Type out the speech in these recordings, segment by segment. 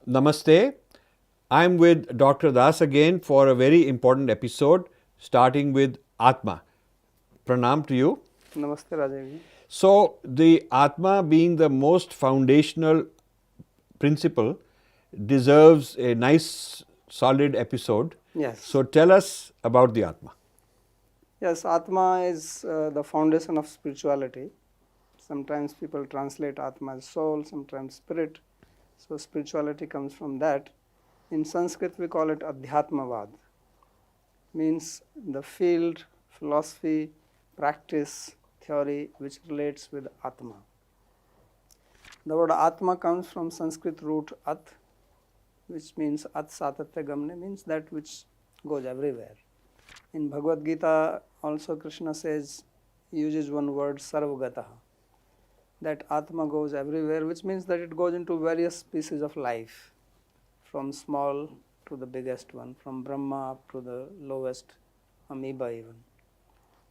Namaste. I'm with Dr. Das again for a very important episode, starting with Ātmā. Pranam to you. Namaste, Rajesh. So, the Ātmā being the most foundational principle deserves a nice, solid episode. Yes. So, tell us about the Ātmā. Yes, Ātmā is the foundation of spirituality. Sometimes people translate Ātmā as soul, sometimes spirit. So, spirituality comes from that. In Sanskrit, we call it Adhyatmavad. Means the field, philosophy, practice, theory which relates with Ātmā. The word Ātmā comes from Sanskrit root At, which means At Satatya Gamne, means that which goes everywhere. In Bhagavad Gita, also Krishna says, uses one word Sarvagataha, that Ātmā goes everywhere, which means that it goes into various species of life, from small to the biggest one, from Brahma up to the lowest amoeba even.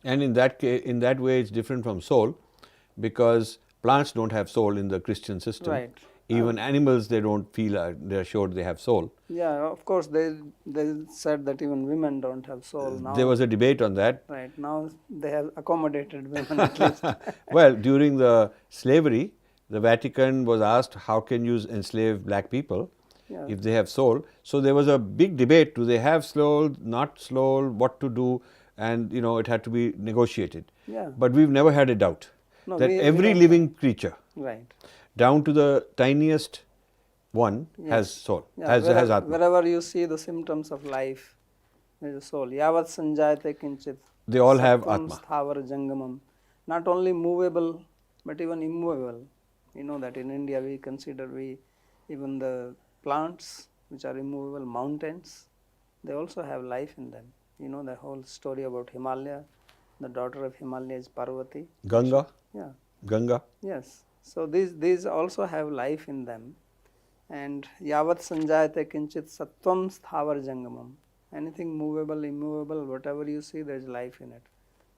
And in that way, it's different from soul because plants don't have soul in the Christian system. Right. Even animals, they don't feel, they're sure they have soul. Yeah, of course, they said that even women don't have soul now. There was a debate on that. Right, now they have accommodated women at least. Well, during the slavery, the Vatican was asked, how can you enslave black people if they have soul? So there was a big debate, do they have soul, not soul, what to do, and it had to be negotiated. Yeah. But we've never had a doubt that every living creature, right, down to the tiniest one, has soul, has Ātmā. Wherever you see the symptoms of life, there is a soul. Yavat sanjayate kinchit. They all have Sattvam Ātmā. sthavar jangamam. Not only movable, but even immovable. You know that in India we consider even the plants which are immovable, mountains, they also have life in them. You know the whole story about Himalaya. The daughter of Himalaya is Parvati. Ganga. Yeah. Ganga. Yes. So these also have life in them. And yavat sanjayate kinchit sattvam sthavar jangamam. Anything movable, immovable, whatever you see, there is life in it.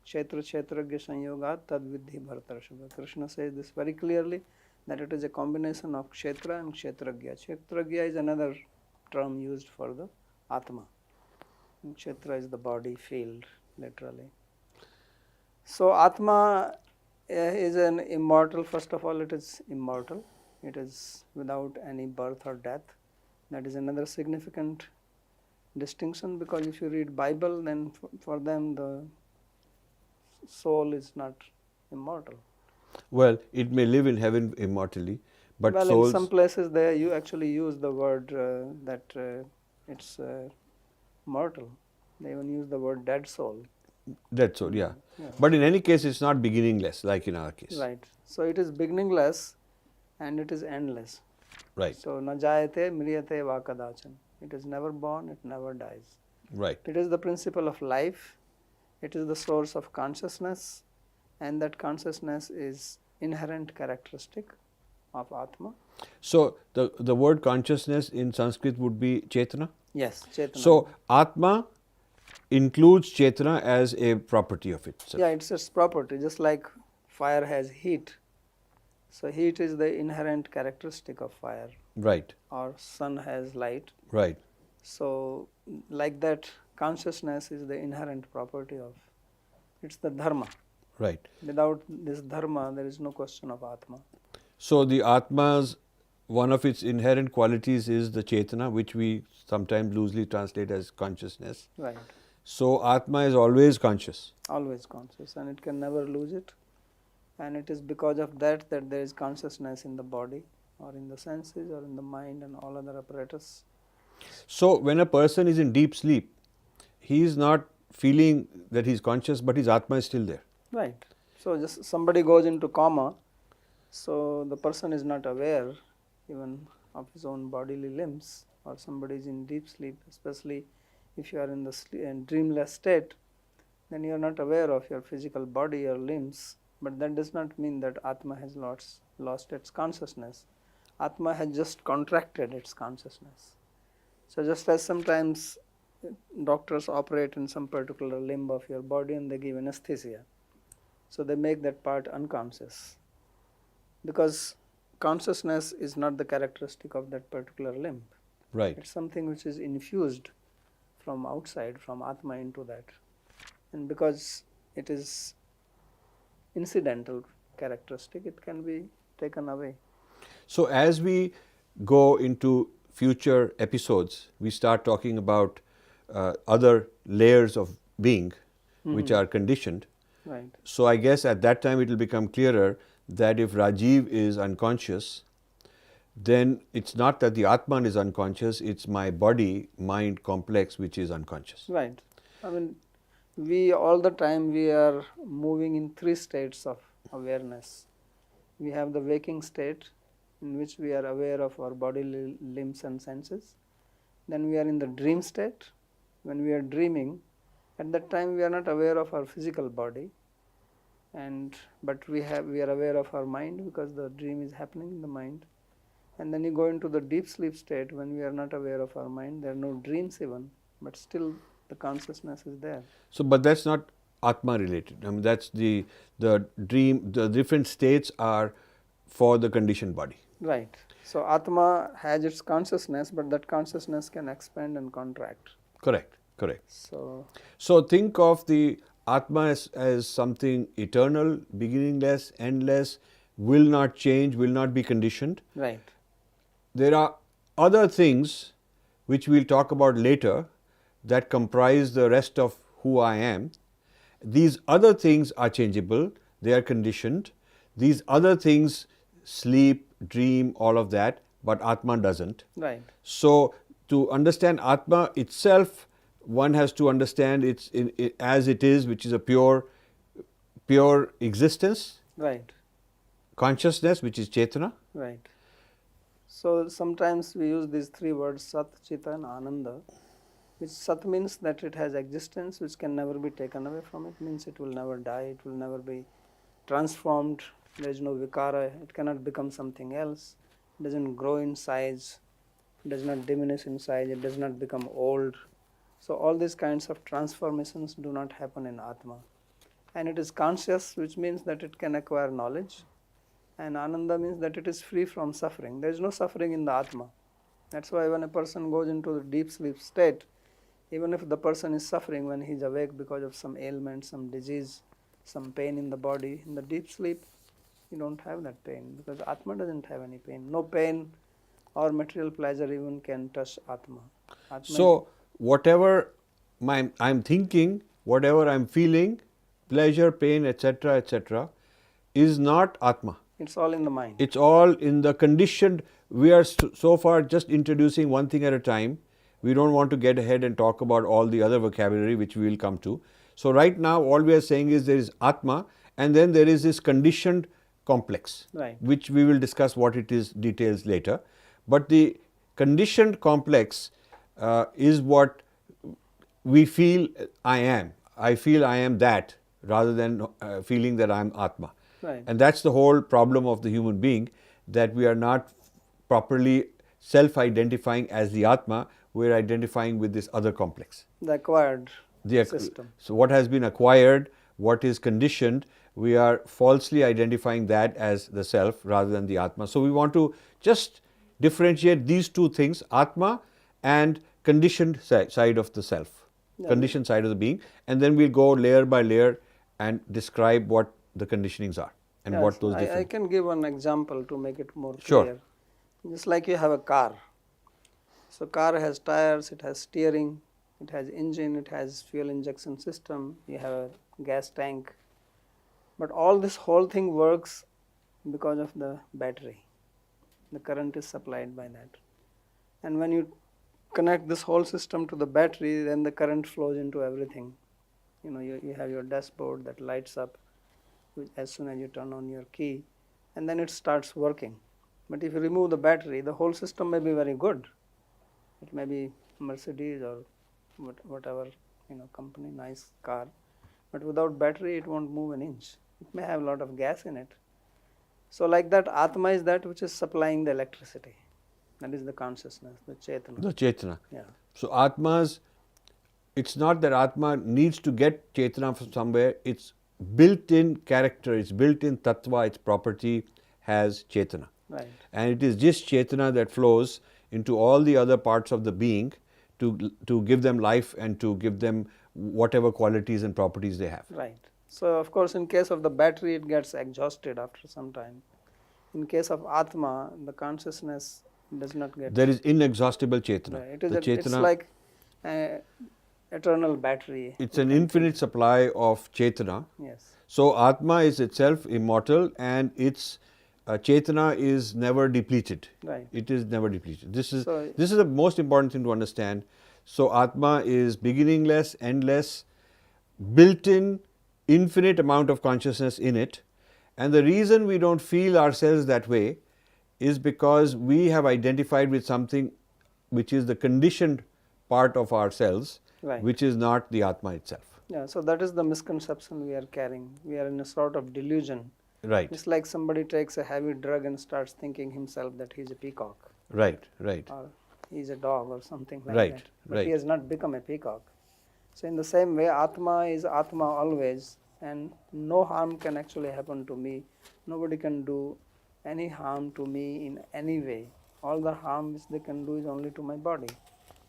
Kshetra kshetragya sanyogat tad vidhi bhartarshava. Krishna says this very clearly, that it is a combination of kshetra and kshetragya. Kshetragya is another term used for the Ātmā. And kshetra is the body, field, literally. So Ātmā is an immortal. First of all, it is immortal. It is without any birth or death. That is another significant distinction, because if you read Bible, then for them the soul is not immortal. Well, it may live in heaven immortally, but well, souls... in some places there you actually use the word that it's mortal. They even use the word dead soul. Dead soul, yeah. But in any case, it's not beginningless, like in our case. Right. So it is beginningless and it is endless. Right. So na jayate mriyate va kadachan. It is never born, it never dies. Right. It is the principle of life. It is the source of consciousness, and that consciousness is inherent characteristic of Ātmā. So the word consciousness in Sanskrit would be Chaitanya? Yes, Chaitanya. So Ātmā includes Chaitanya as a property of itself. Yeah, it's its property, just like fire has heat. So heat is the inherent characteristic of fire. Right. Or sun has light. Right. So like that, consciousness is the inherent property of, it's the dharma. Right. Without this dharma, there is no question of Ātmā. So the Ātma's, one of its inherent qualities is the Chaitanya, which we sometimes loosely translate as consciousness. Right. So Ātmā is always conscious. Always conscious, and it can never lose it. And it is because of that there is consciousness in the body, or in the senses, or in the mind, and all other apparatus. So when a person is in deep sleep, he is not feeling that he is conscious, but his Ātmā is still there. Right. So just somebody goes into coma, so the person is not aware even of his own bodily limbs, or somebody is in deep sleep, especially if you are in the dreamless state, then you are not aware of your physical body or limbs. But that does not mean that Ātmā has lost its consciousness. Ātmā has just contracted its consciousness. So just as sometimes doctors operate in some particular limb of your body and they give anesthesia, so they make that part unconscious, because consciousness is not the characteristic of that particular limb. Right. It's something which is infused from outside, from Ātmā into that. And because it is incidental characteristic, it can be taken away. So as we go into future episodes, we start talking about other layers of being which are conditioned. Right. So I guess at that time it will become clearer that if Rajiv is unconscious, then it's not that the Ātmā is unconscious, it's my body, mind complex which is unconscious. Right. I mean, we all the time we are moving in three states of awareness. We have the waking state in which we are aware of our body, limbs and senses. Then we are in the dream state. When we are dreaming, at that time we are not aware of our physical body, but we are aware of our mind because the dream is happening in the mind. And then you go into the deep sleep state when we are not aware of our mind. There are no dreams even, but still the consciousness is there. So, but that's not Ātmā related. I mean, that's the dream, the different states are for the conditioned body. Right. So Ātmā has its consciousness, but that consciousness can expand and contract. Correct, correct. So think of the Ātmā as something eternal, beginningless, endless, will not change, will not be conditioned. right. There are other things which we'll talk about later that comprise the rest of who I am. These other things are changeable, they are conditioned. These other things, sleep, dream, all of that, but Ātmā doesn't. Right. So to understand Ātmā itself, one has to understand it as it is, which is a pure existence, Right. consciousness, which is Chaitanya. Right. So sometimes we use these three words, Sat, Chita and Ananda, which Sat means that it has existence which can never be taken away from it, means it will never die, it will never be transformed, there is no vikara, it cannot become something else, it doesn't grow in size, it does not diminish in size, it does not become old. So all these kinds of transformations do not happen in Ātmā. And it is conscious, which means that it can acquire knowledge. And Ananda means that it is free from suffering. There is no suffering in the Ātmā. That's why when a person goes into the deep sleep state, even if the person is suffering when he is awake because of some ailment, some disease, some pain in the body, in the deep sleep, you don't have that pain because Ātmā doesn't have any pain. No pain or material pleasure even can touch Ātmā. So whatever I'm thinking, whatever I'm feeling, pleasure, pain, etc., is not Ātmā. It's all in the mind. It's all in the conditioned. We are so far just introducing one thing at a time. We don't want to get ahead and talk about all the other vocabulary which we will come to. So right now all we are saying is there is Ātmā and then there is this conditioned complex, Right. which we will discuss what it is, details later. But the conditioned complex is what we feel I am. I feel I am that rather than feeling that I am Ātmā. Right. And that's the whole problem of the human being, that we are not properly self-identifying as the Ātmā, we are identifying with this other complex. The acquired system. So what has been acquired, what is conditioned, we are falsely identifying that as the self rather than the Ātmā. So we want to just differentiate these two things, Ātmā and conditioned side of the self, conditioned side of the being, and then we'll go layer by layer and describe what the conditionings are and what those different. I can give one example to make it more Sure. clear. Just like you have a car. So car has tires, it has steering, it has engine, it has fuel injection system, you have a gas tank. But all this whole thing works because of the battery. The current is supplied by that. And when you connect this whole system to the battery, then the current flows into everything. You know, you have your dashboard that lights up as soon as you turn on your key, and then it starts working. But if you remove the battery, the whole system may be very good. It may be Mercedes or whatever, company, nice car. But without battery, it won't move an inch. It may have a lot of gas in it. So like that, Ātmā is that which is supplying the electricity. That is the consciousness, the Chaitanya. The Chaitanya. Yeah. So Ātma's, it's not that Ātmā needs to get Chaitanya from somewhere, it's built-in character, it's built-in tattva, its property has Chaitanya. Right. And it is this Chaitanya that flows into all the other parts of the being to give them life and to give them whatever qualities and properties they have. Right. So of course in case of the battery it gets exhausted after some time. In case of Ātmā, the consciousness does not get. There is inexhaustible Chaitanya. Right. The It's like eternal battery. It's an infinite supply of Chaitanya. Yes. So Ātmā is itself immortal and its Chaitanya is never depleted. Right. It is never depleted. This is the most important thing to understand. So Ātmā is beginningless, endless, built-in, infinite amount of consciousness in it. And the reason we don't feel ourselves that way is because we have identified with something which is the conditioned part of ourselves, Right. which is not the Ātmā itself. Yeah, so that is the misconception we are carrying. We are in a sort of delusion. Right. It's like somebody takes a heavy drug and starts thinking himself that he's a peacock. Right, right. Or he's a dog or something like Right, that. But right. he has not become a peacock. So in the same way, Ātmā is Ātmā always, and no harm can actually happen to me. Nobody can do any harm to me in any way. All the harm which they can do is only to my body.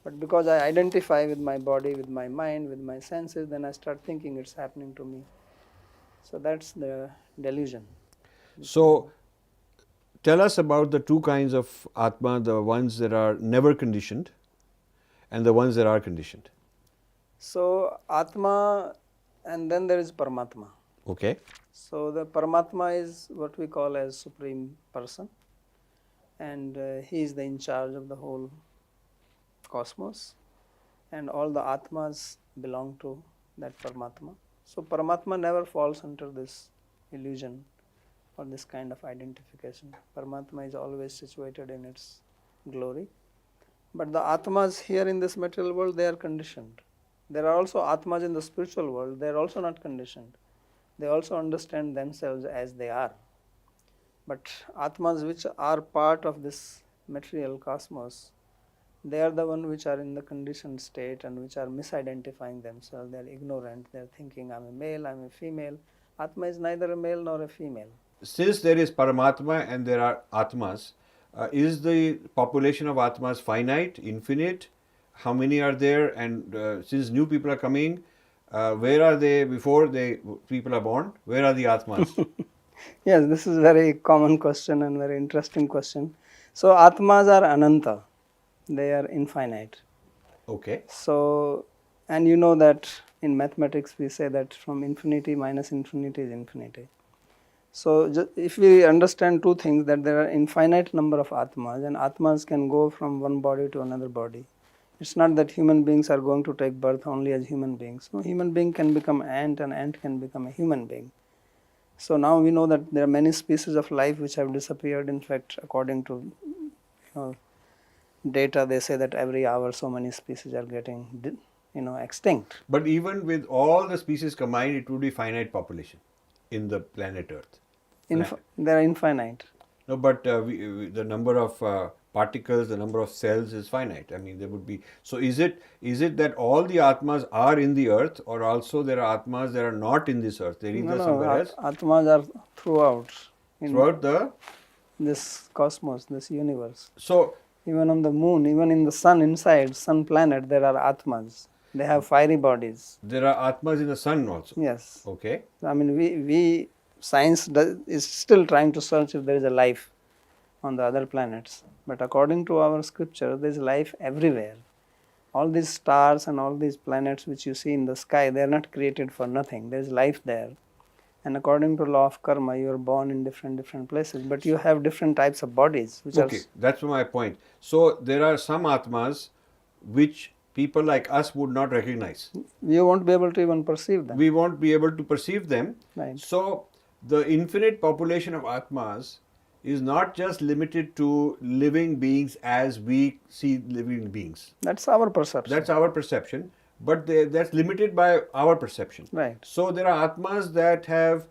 But because I identify with my body, with my mind, with my senses, then I start thinking it's happening to me. So that's the delusion. So tell us about the two kinds of Ātmā, the ones that are never conditioned and the ones that are conditioned. So Ātmā, and then there is Paramatma. Okay. So the Paramatma is what we call as Supreme Person, and he is the in charge of the whole cosmos, and all the Ātmas belong to that Paramatma. So Paramatma never falls under this illusion or this kind of identification. Paramatma is always situated in its glory. But the Ātmas here in this material world, they are conditioned. There are also Ātmas in the spiritual world, they are also not conditioned. They also understand themselves as they are. But Ātmas which are part of this material cosmos, they are the ones which are in the conditioned state and which are misidentifying themselves. They are ignorant, they are thinking I'm a male, I'm a female. Ātma is neither a male nor a female. Since there is Paramatma and there are Ātmas, is the population of Ātmas finite, infinite? How many are there? And since new people are coming, where are they before people are born? Where are the Ātmas? Yes, this is a very common question and very interesting question. So Ātmas are Ananta, they are infinite. Okay. So, and you know that in mathematics we say that from infinity minus infinity is infinity. So if we understand two things, that there are infinite number of Ātmas, and Ātmas can go from one body to another body. It's not that human beings are going to take birth only as human beings. No, human being can become ant and ant can become a human being. So now we know that there are many species of life which have disappeared. In fact, according to data, they say that every hour so many species are getting extinct. But even with all the species combined, it would be finite population in the planet Earth. They are infinite. No, but the number of particles, the number of cells is finite. I mean, there would be. So is it that all the Ātmas are in the Earth, or also there are Ātmas that are not in this Earth? They're either somewhere else. Ātmas are throughout. Throughout this cosmos, this universe. So even on the moon, even in the sun, inside sun planet, there are Ātmas. They have fiery bodies. There are Ātmas in the sun also. Yes. Okay. I mean, we science is still trying to search if there is a life on the other planets. But according to our scripture, there is life everywhere. All these stars and all these planets which you see in the sky, they are not created for nothing. There is life there. And according to law of karma, you are born in different places, but you have different types of bodies. Okay, that's my point. So there are some Ātmas which people like us would not recognize. We won't be able to even perceive them. We won't be able to perceive them. Right. So the infinite population of Ātmas is not just limited to living beings as we see living beings. That's our perception. That's our perception, but that's limited by our perception. Right. So there are Ātmas that have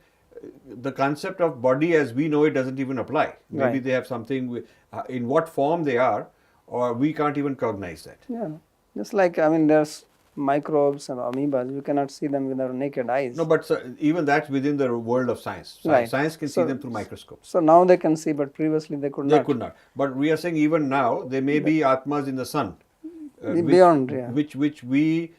the concept of body as we know it doesn't even apply. Maybe Right. they have something, in what form they are, or we can't even cognize that. Yeah. Just like, I mean, there's microbes and amoebas, you cannot see them with our naked eyes. No, but even that's within the world of science. Right. Science can see them through microscopes. So now they can see, but previously they could not. They could not. But we are saying even now there may be Atmas in the sun. Beyond, yeah. Which we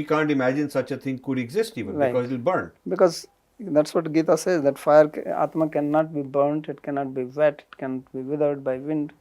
can't imagine such a thing could exist even, Right. because it will burn. Because that's what Gita says, that fire, Atma cannot be burnt, it cannot be wet, it cannot be withered by wind.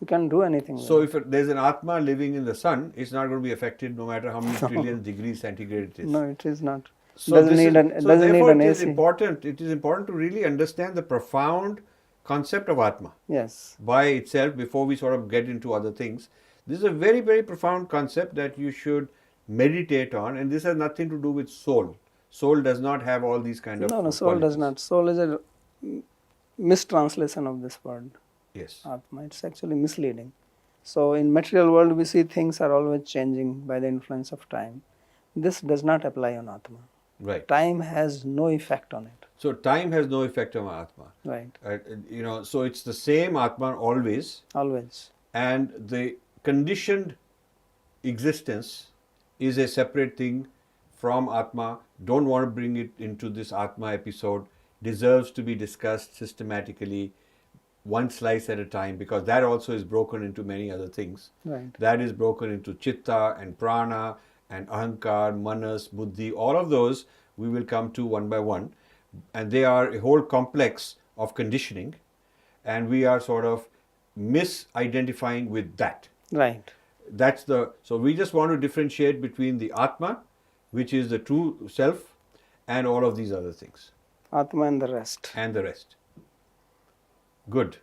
You can't do anything with So it. if there's an Atma living in the sun, it's not going to be affected no matter how many trillion degrees centigrade it is. No, it is not. So doesn't this need is- an, so doesn't need therefore an it is AC. important. It is important to really understand the profound concept of Atma Yes. by itself before we sort of get into other things. This is a very, very profound concept that you should meditate on, and this has nothing to do with soul. Soul does not have all these kind of No, soul does qualities. not. Soul is a mistranslation of this word, Yes. Atma. It's actually misleading. So in material world we see things are always changing by the influence of time. This does not apply on Atma. Right. Time has no effect on it. So time has no effect on Atma. Right. So it's the same Atma always, Always. and the conditioned existence is a separate thing from Atma. Don't want to bring it into this Atma episode. Deserves to be discussed systematically, one slice at a time, because that also is broken into many other things. Right. That is broken into Chitta and Prana and Ahankar, Manas, Buddhi, all of those we will come to one by one. And they are a whole complex of conditioning, and we are sort of misidentifying with that. Right. So we just want to differentiate between the Atma, which is the true self, and all of these other things. Atma and the rest. And the rest. Good.